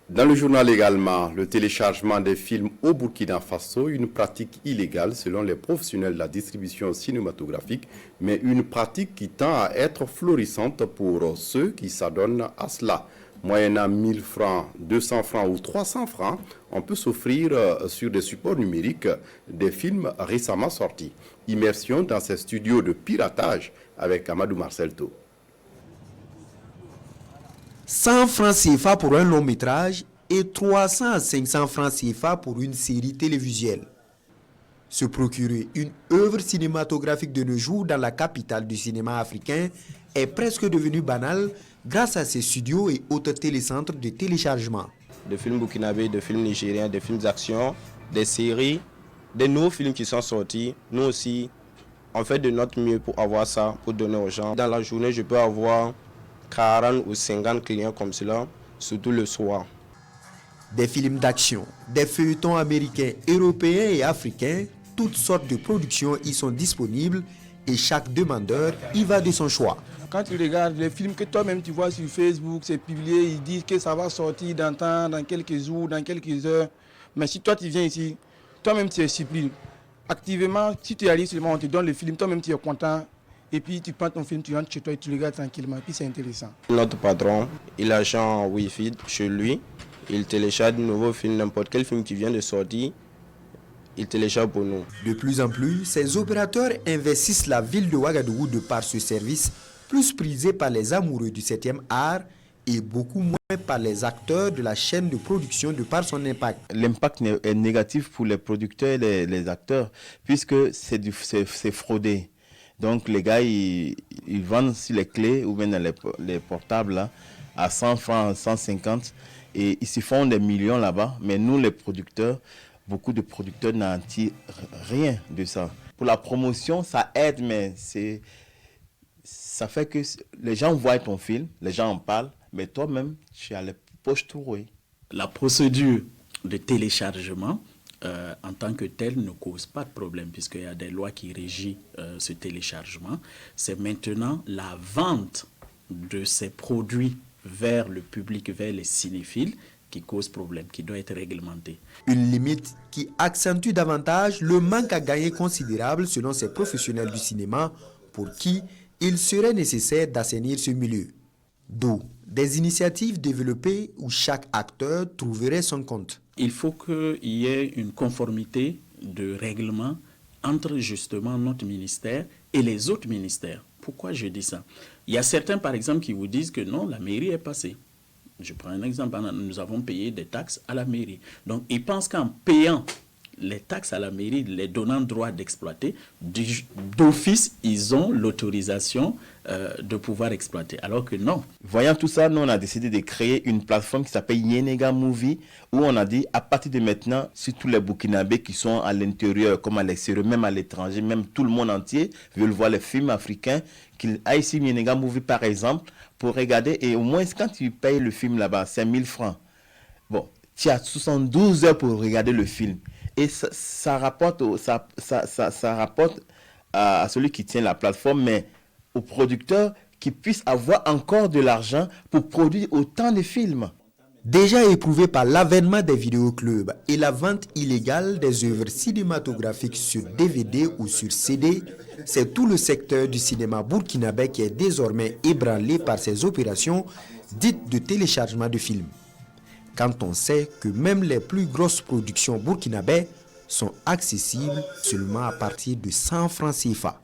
Dans le journal également, le téléchargement des films au Burkina Faso, une pratique illégale selon les professionnels de la distribution cinématographique, mais une pratique qui tend à être florissante pour ceux qui s'adonnent à cela. Moyennant 1000 francs, 200 francs ou 300 francs, on peut s'offrir sur des supports numériques des films récemment sortis. Immersion dans ces studios de piratage avec Amadou Marcelto. 100 francs CFA pour un long métrage et 300 à 500 francs CFA pour une série télévisuelle. Se procurer une œuvre cinématographique de nos jours dans la capitale du cinéma africain est presque devenu banal grâce à ces studios et autres télécentres de téléchargement. Des films burkinabés, des films nigériens, des films d'action, des séries, des nouveaux films qui sont sortis. Nous aussi, on fait de notre mieux pour avoir ça, pour donner aux gens. Dans la journée, je peux avoir 40 ou 50 clients comme cela, surtout le soir. Des films d'action, des feuilletons américains, européens et africains, toutes sortes de productions y sont disponibles et chaque demandeur y va de son choix. Quand tu regardes les films que toi-même tu vois sur Facebook, c'est publié, ils disent que ça va sortir dans temps, dans quelques jours, dans quelques heures. Mais si toi tu viens ici, toi-même tu es surpris. Activement, si tu arrives seulement, on te donne le film, toi-même tu es content. Et puis tu prends ton film, tu rentres chez toi et tu le regardes tranquillement. Et puis c'est intéressant. Notre patron, il a un Wi-Fi chez lui. Il télécharge de nouveaux films, n'importe quel film qui vient de sortir, il télécharge pour nous. De plus en plus, ces opérateurs investissent la ville de Ouagadougou de par ce service, plus prisé par les amoureux du 7e art et beaucoup moins par les acteurs de la chaîne de production de par son impact. L'impact est négatif pour les producteurs et les acteurs, puisque c'est fraudé. Donc les gars, ils vendent sur les clés ou bien les portables là, à 100 francs, 150 et ils se font des millions là-bas. Mais nous, les producteurs, beaucoup de producteurs n'en tirent rien de ça. Pour la promotion, ça aide, mais ça fait que les gens voient ton film, les gens en parlent, mais toi-même, tu as les poches trouées. La procédure de téléchargement, en tant que tel, ne cause pas de problème puisqu'il y a des lois qui régissent ce téléchargement. C'est maintenant la vente de ces produits vers le public, vers les cinéphiles, qui cause problème, qui doit être réglementée. Une limite qui accentue davantage le manque à gagner considérable selon ces professionnels du cinéma pour qui il serait nécessaire d'assainir ce milieu. D'où des initiatives développées où chaque acteur trouverait son compte. Il faut qu'il y ait une conformité de règlement entre justement notre ministère et les autres ministères. Pourquoi je dis ça? Il y a certains, par exemple, qui vous disent que non, la mairie est passée. Je prends un exemple, nous avons payé des taxes à la mairie. Donc, ils pensent qu'en payant les taxes à la mairie, les donnant droit d'exploiter, d'office, ils ont l'autorisation de pouvoir exploiter. Alors que non. Voyant tout ça, nous, on a décidé de créer une plateforme qui s'appelle Yenega Movie, où on a dit, à partir de maintenant, si tous les Burkinabés qui sont à l'intérieur, comme à l'extérieur, même à l'étranger, même tout le monde entier, veulent voir les films africains, qu'ils aillent sur Yenega Movie, par exemple, pour regarder, et au moins, quand tu payes le film là-bas, 5000 francs, bon, tu as 72 heures pour regarder le film. Et ça rapporte à celui qui tient la plateforme, mais aux producteurs qui puissent avoir encore de l'argent pour produire autant de films. Déjà éprouvé par l'avènement des vidéoclubs et la vente illégale des œuvres cinématographiques sur DVD ou sur CD, c'est tout le secteur du cinéma burkinabé qui est désormais ébranlé par ces opérations dites de téléchargement de films. Quand on sait que même les plus grosses productions burkinabées sont accessibles seulement à partir de 100 francs CFA.